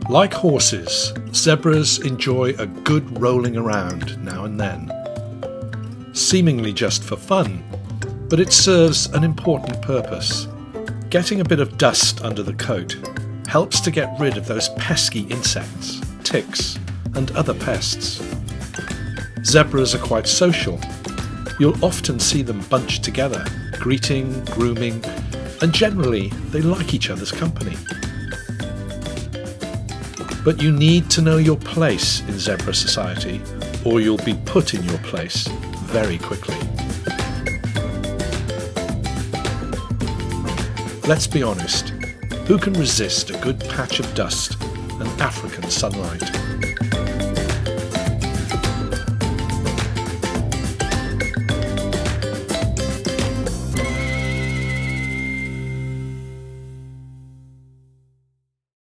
Like horses, zebras enjoy a good rolling around now and then. Seemingly just for fun, but it serves an important purpose. Getting a bit of dust under the coat helps to get rid of those pesky insects, ticks, and other pests. Zebras are quite social. You'll often see them bunched together, greeting, grooming, and generally they like each other's company. But you need to know your place in zebra society, or you'll be put in your place very quickly. Let's be honest, who can resist a good patch of dust and African sunlight?